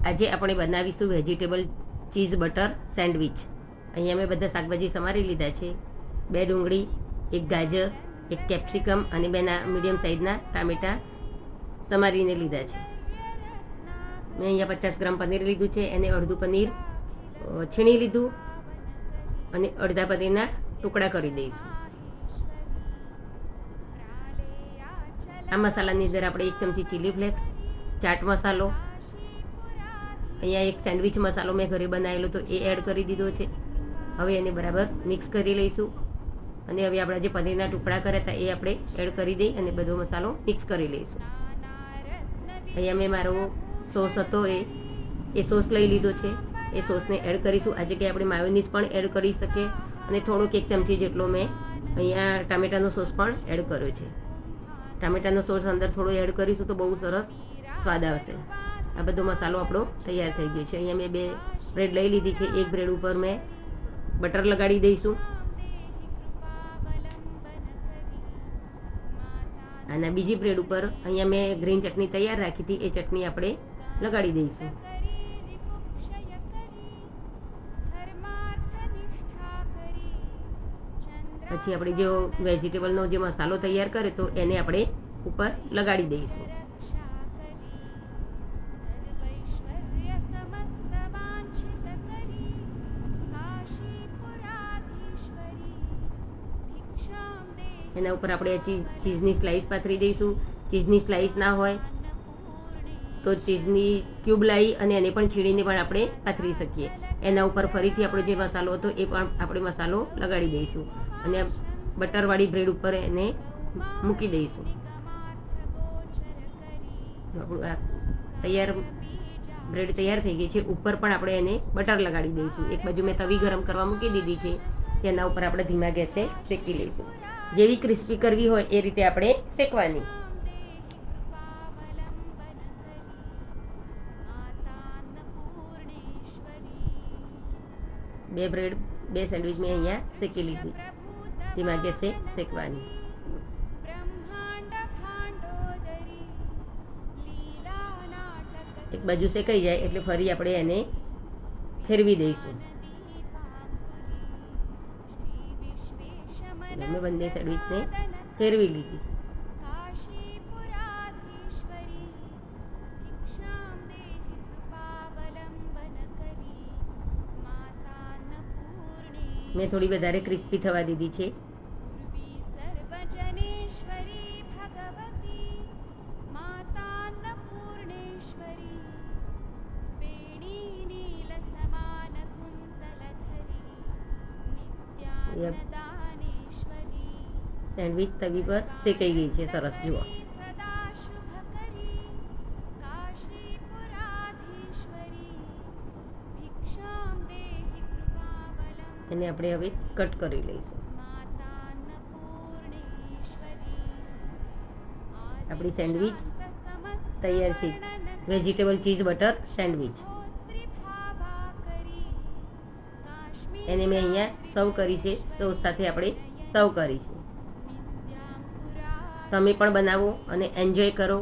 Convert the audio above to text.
આજે આપણે બનાવીશું વેજીટેબલ ચીઝ બટર સેન્ડવિચ. અહીંયા મેં બધા શાકભાજી સમારી લીધા છે. 2 ડુંગળી, 1 ગાજર, 1 કેપ્સિકમ અને 2 મીડિયમ સાઇઝના ટામેટાં સમારીને લીધા છે. મેં અહીંયા 50 ગ્રામ પનીર લીધું છે. એને અડધું પનીર છીણી લીધું અને અડધા પનીરના ટુકડા કરી દઈશું. આ મસાલાની અંદર આપણે 1 ચમચી ચીલી ફ્લેક્સ, ચાટ મસાલો, અહીંયા 1 સેન્ડવિચ મસાલો મેં ઘરે બનાવેલો તો એ એડ કરી દીધો છે. હવે એને બરાબર મિક્સ કરી લઈશું અને હવે આપણા જે પનીરના ટુકડા કર્યા હતા એ આપણે એડ કરી દઈ અને બધો મસાલો મિક્સ કરી લઈશું. અહીંયા મેં મારો સોસ હતો એ સોસ લઈ લીધો છે. એ સોસને એડ કરીશું. આ જગ્યાએ આપણે માયોનીઝ પણ એડ કરી શકીએ અને થોડોક 1 ચમચી જેટલો મેં અહીંયા ટામેટાનો સોસ પણ એડ કર્યો છે. ટામેટાનો સોસ અંદર થોડો એડ કરીશું તો બહુ સરસ સ્વાદ આવશે. આ બધો મસાલો આપણો તૈયાર થઈ ગયો છે. અહીંયા મેં 2 બ્રેડ લઈ લીધી છે. 1 બ્રેડ ઉપર મેં બટર લગાડી દઈશું અને બીજી બ્રેડ ઉપર અહીંયા મેં ગ્રીન ચટણી તૈયાર રાખી હતી એ ચટણી આપણે લગાડી દઈશું. પછી આપણે જે વેજીટેબલનો જે મસાલો તૈયાર કર્યો તો એને આપણે ઉપર લગાડી દઈશું. એના ઉપર આપણે ચીઝની સ્લાઇસ પાથરી દઈશું. ચીઝની સ્લાઇસ ના હોય તો ચીઝની ક્યુબ લાવી અને એને પણ છીણીને પણ આપણે પાથરી શકીએ. એના ઉપર ફરીથી આપણો જે મસાલો હતો એ પણ આપણે મસાલો લગાડી દઈશું અને બટરવાળી બ્રેડ ઉપર એને મૂકી દઈશું. આપણું આ બ્રેડ તૈયાર થઈ ગઈ છે. ઉપર પણ આપણે એને બટર લગાડી દઈશું. એક બાજુ મેં તવી ગરમ કરવા મૂકી દીધી છે. તેના ઉપર આપણે ધીમા ગેસે શેકી લઈશું. જેવી ક્રિસ્પી કરવી હોય એ રીતે આપણે શેકવાની. બે સેન્ડવિચ મેં અહીંયા શેકી લીધી. ધીમા ગેસે શેકવાની. એક બાજુ શેકાઈ જાય એટલે ફરી આપણે એને ફેરવી દઈશું. મેં બંને સેન્ડવિચને ફેરવી લીધી. મેં થોડી વધારે ક્રિસ્પી થવા દીધી છે. સેન્ડવિચ તવી પર શેકાઈ ગઈ છે સરસ. જુઓ, એને આપણે હવે કટ કરી લઈશું. આપણી સેન્ડવિચ તૈયાર છે. Vegetable cheese butter sandwich. એને મેં અહીંયા સર્વ કરી છે. સોસ સાથે આપણે સર્વ કરી છે. તમે પણ બનાવો અને એન્જોય કરો.